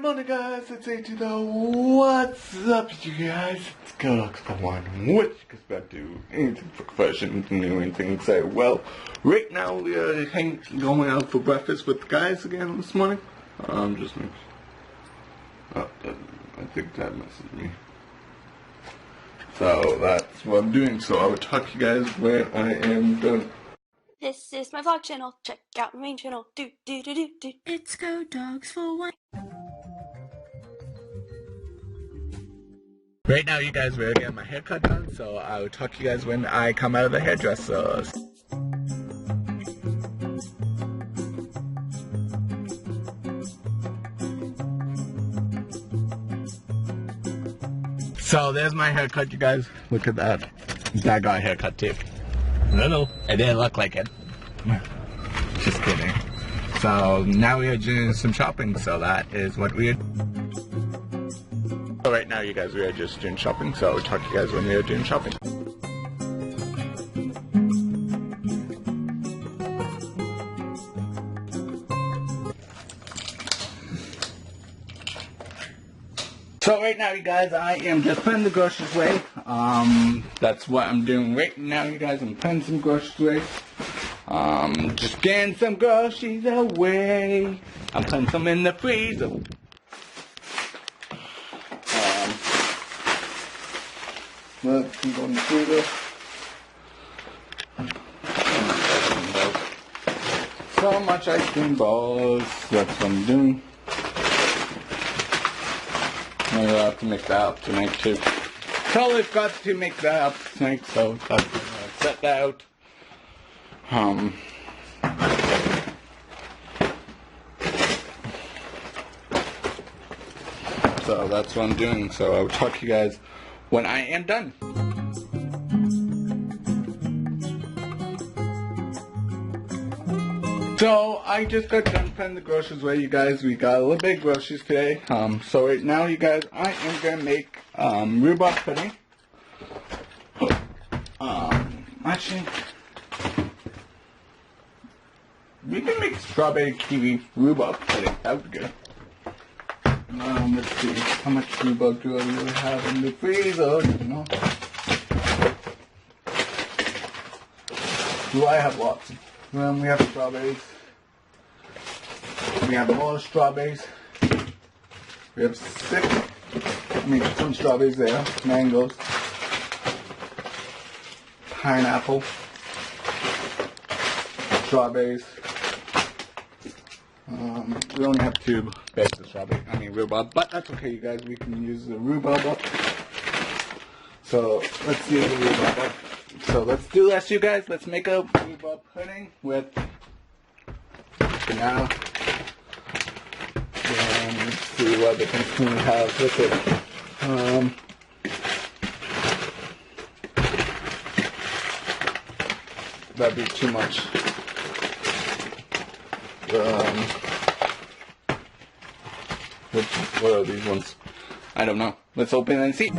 morning, guys. It's A to the what's up, you guys? It's Godox for one. What you expect to do? Anything for fashion, new anything exciting. Well, right now we are going out for breakfast with the guys again this morning. I think that messes me. So that's what I'm doing. So I will talk to you guys when I am done. This is my vlog channel. Check out my main channel. It's Go Dogs for One. Right now, you guys, we're getting my haircut done, so I will talk to you guys when I come out of the hairdresser. So there's my haircut, you guys. Look at that. That got a haircut too. No, it didn't look like it. Just kidding. So now we are doing some shopping, so that is what we are. So right now, you guys, we are just doing shopping, so I'll talk to you guys when we are doing shopping. So right now, you guys, I am just putting the groceries away. That's what I'm doing right now, you guys. I'm putting some groceries away. Just getting some groceries away. I'm putting some in the freezer. Let's go in the freezer. So much ice cream balls. That's what I'm doing. Maybe I'll have to make that up tonight too. Totally forgot to make that up tonight, so that's set that out. So that's what I'm doing. So I'll talk to you guys when I am done. So I just got done putting the groceries away, you guys. We got a little bit of groceries today. So right now, you guys, I am gonna make rhubarb pudding. Actually, we can make strawberry kiwi rhubarb pudding. That would be good. Let's see, how much rhubarb do I really have in the freezer? No. Do I have lots? We have strawberries. We have more strawberries. We have some strawberries there. Mangoes. Pineapple. Strawberries. We only have 2 bags of rhubarb, but that's okay, you guys. We can use the rhubarb up. So let's use the rhubarb up. So let's do this, you guys. Let's make a rhubarb pudding with banana. And let's see what other things we have with it. That'd be too much. What are these ones? I don't know. Let's open and see.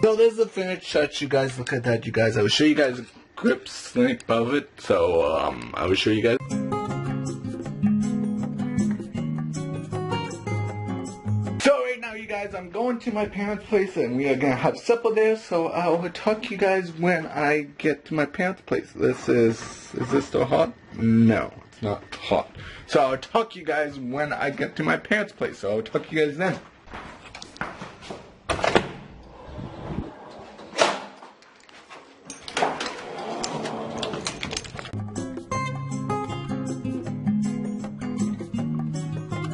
So this is the finished shot, you guys. Look at that, you guys. I will show you guys a grip snip of it. So I will show you guys. So right now, you guys, I'm going to my parents' place and we are gonna have supper there. So I will talk to you guys when I get to my parents' place. Is this still hot? No, it's not hot. So I'll talk to you guys when I get to my parents' place. So I'll talk to you guys then.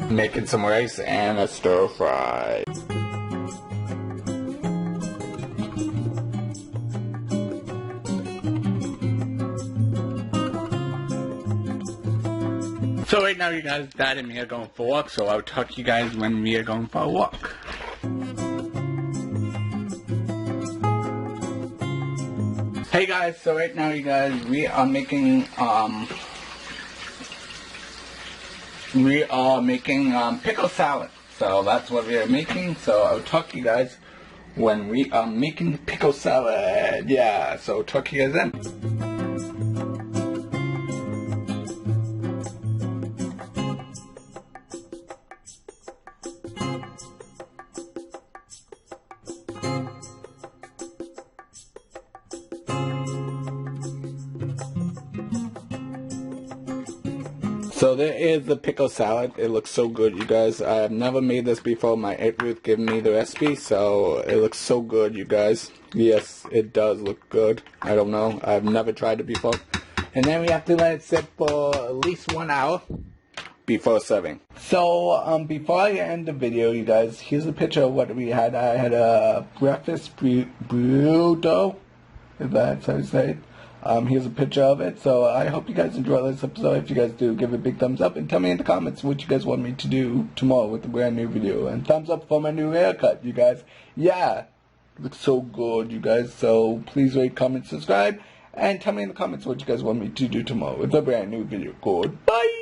Making some rice and a stir fry. So right now, you guys, Dad and me are going for a walk, so I'll talk to you guys when we are going for a walk. Hey guys, so right now you guys, we are making we are making pickle salad. So that's what we are making. So I'll talk to you guys when we are making the pickle salad. Yeah, so talk to you guys then. So there is the pickle salad. It looks so good, you guys. I have never made this before. My Aunt Ruth gave me the recipe, so it looks so good, you guys. Yes, it does look good. I don't know. I've never tried it before. And then we have to let it sit for at least 1 hour before serving. So before I end the video, you guys, here's a picture of what we had. I had a breakfast burrito, if that's how you say it. Here's a picture of it. So I hope you guys enjoy this episode. If you guys do, give it a big thumbs up and tell me in the comments what you guys want me to do tomorrow with a brand new video. And thumbs up for my new haircut, you guys. Yeah, looks so good, you guys. So please rate, comment, subscribe, and tell me in the comments what you guys want me to do tomorrow with a brand new video. Goodbye.